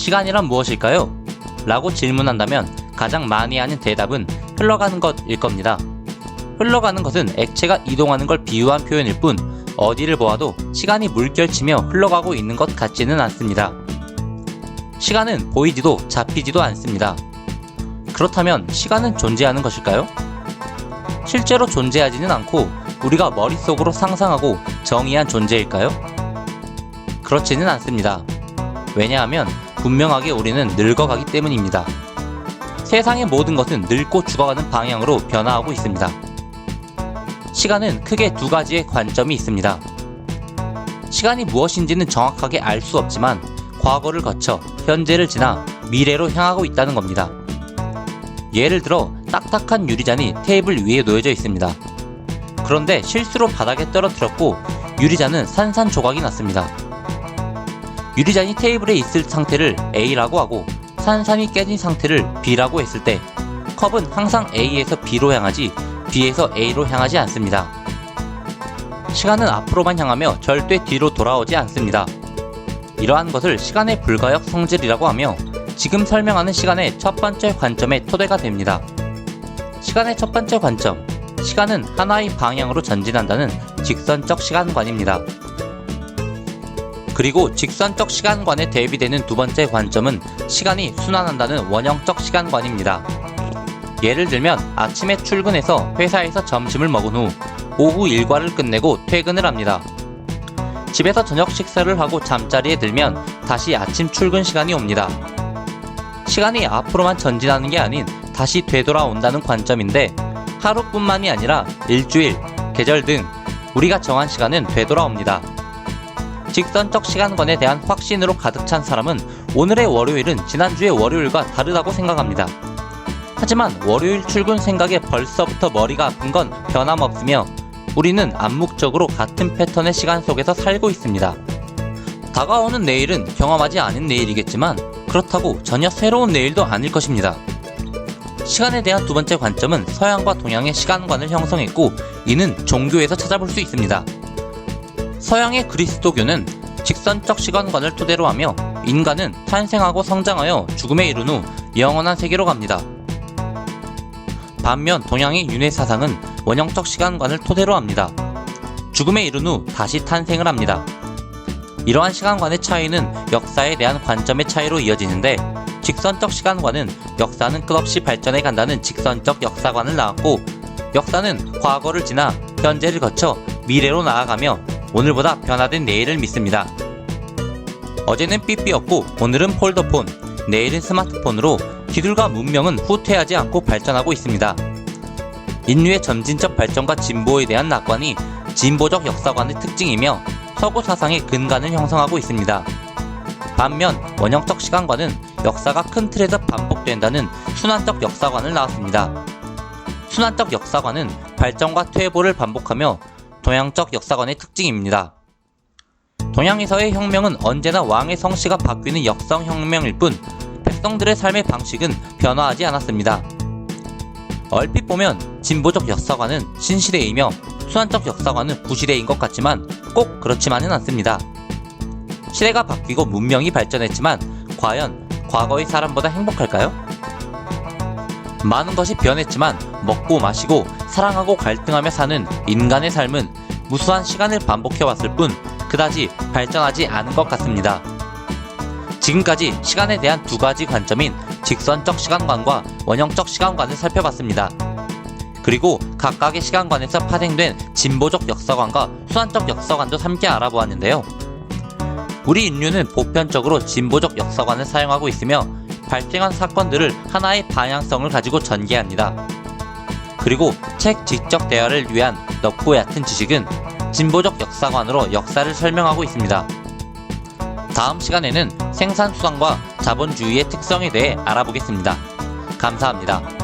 시간이란 무엇일까요? 라고 질문한다면 가장 많이 하는 대답은 흘러가는 것일 겁니다. 흘러가는 것은 액체가 이동하는 걸 비유한 표현일 뿐 어디를 보아도 시간이 물결치며 흘러가고 있는 것 같지는 않습니다. 시간은 보이지도 잡히지도 않습니다. 그렇다면 시간은 존재하는 것일까요? 실제로 존재하지는 않고 우리가 머릿속으로 상상하고 정의한 존재일까요? 그렇지는 않습니다. 왜냐하면 분명하게 우리는 늙어가기 때문입니다. 세상의 모든 것은 늙고 죽어가는 방향으로 변화하고 있습니다. 시간은 크게 두 가지의 관점이 있습니다. 시간이 무엇인지는 정확하게 알 수 없지만 과거를 거쳐 현재를 지나 미래로 향하고 있다는 겁니다. 예를 들어 딱딱한 유리잔이 테이블 위에 놓여져 있습니다. 그런데 실수로 바닥에 떨어뜨렸고 유리잔은 산산조각이 났습니다. 유리잔이 테이블에 있을 상태를 A라고 하고 산산이 깨진 상태를 B라고 했을 때 컵은 항상 A에서 B로 향하지 B에서 A로 향하지 않습니다. 시간은 앞으로만 향하며 절대 뒤로 돌아오지 않습니다. 이러한 것을 시간의 불가역 성질이라고 하며 지금 설명하는 시간의 첫 번째 관점의 토대가 됩니다. 시간의 첫 번째 관점, 시간은 하나의 방향으로 전진한다는 직선적 시간관입니다. 그리고 직선적 시간관에 대비되는 두 번째 관점은 시간이 순환한다는 원형적 시간관입니다. 예를 들면 아침에 출근해서 회사에서 점심을 먹은 후 오후 일과를 끝내고 퇴근을 합니다. 집에서 저녁 식사를 하고 잠자리에 들면 다시 아침 출근 시간이 옵니다. 시간이 앞으로만 전진하는 게 아닌 다시 되돌아온다는 관점인데 하루뿐만이 아니라 일주일, 계절 등 우리가 정한 시간은 되돌아옵니다. 직선적 시간관에 대한 확신으로 가득 찬 사람은 오늘의 월요일은 지난주의 월요일과 다르다고 생각합니다. 하지만 월요일 출근 생각에 벌써부터 머리가 아픈 건 변함없으며 우리는 암묵적으로 같은 패턴의 시간 속에서 살고 있습니다. 다가오는 내일은 경험하지 않은 내일이겠지만 그렇다고 전혀 새로운 내일도 아닐 것입니다. 시간에 대한 두 번째 관점은 서양과 동양의 시간관을 형성했고 이는 종교에서 찾아볼 수 있습니다. 서양의 그리스도교는 직선적 시간관을 토대로 하며 인간은 탄생하고 성장하여 죽음에 이른 후 영원한 세계로 갑니다. 반면 동양의 윤회 사상은 원형적 시간관을 토대로 합니다. 죽음에 이른 후 다시 탄생을 합니다. 이러한 시간관의 차이는 역사에 대한 관점의 차이로 이어지는데 직선적 시간관은 역사는 끝없이 발전해 간다는 직선적 역사관을 낳았고 역사는 과거를 지나 현재를 거쳐 미래로 나아가며 오늘보다 변화된 내일을 믿습니다. 어제는 삐삐였고 오늘은 폴더폰, 내일은 스마트폰으로 기술과 문명은 후퇴하지 않고 발전하고 있습니다. 인류의 점진적 발전과 진보에 대한 낙관이 진보적 역사관의 특징이며 서구 사상의 근간을 형성하고 있습니다. 반면 원형적 시간관은 역사가 큰 틀에서 반복된다는 순환적 역사관을 낳았습니다. 순환적 역사관은 발전과 퇴보를 반복하며 동양적 역사관의 특징입니다. 동양에서의 혁명은 언제나 왕의 성씨가 바뀌는 역성혁명일 뿐 백성들의 삶의 방식은 변화하지 않았습니다. 얼핏 보면 진보적 역사관은 신시대이며 순환적 역사관은 구시대인 것 같지만 꼭 그렇지만은 않습니다. 시대가 바뀌고 문명이 발전했지만 과연 과거의 사람보다 행복할까요? 많은 것이 변했지만 먹고 마시고 사랑하고 갈등하며 사는 인간의 삶은 무수한 시간을 반복해왔을 뿐 그다지 발전하지 않은 것 같습니다. 지금까지 시간에 대한 두 가지 관점인 직선적 시간관과 원형적 시간관을 살펴봤습니다. 그리고 각각의 시간관에서 파생된 진보적 역사관과 순환적 역사관도 함께 알아보았는데요. 우리 인류는 보편적으로 진보적 역사관을 사용하고 있으며 발생한 사건들을 하나의 방향성을 가지고 전개합니다. 그리고 책 지적 대화를 위한 넓고 얕은 지식은 진보적 역사관으로 역사를 설명하고 있습니다. 다음 시간에는 생산수단과 자본주의의 특성에 대해 알아보겠습니다. 감사합니다.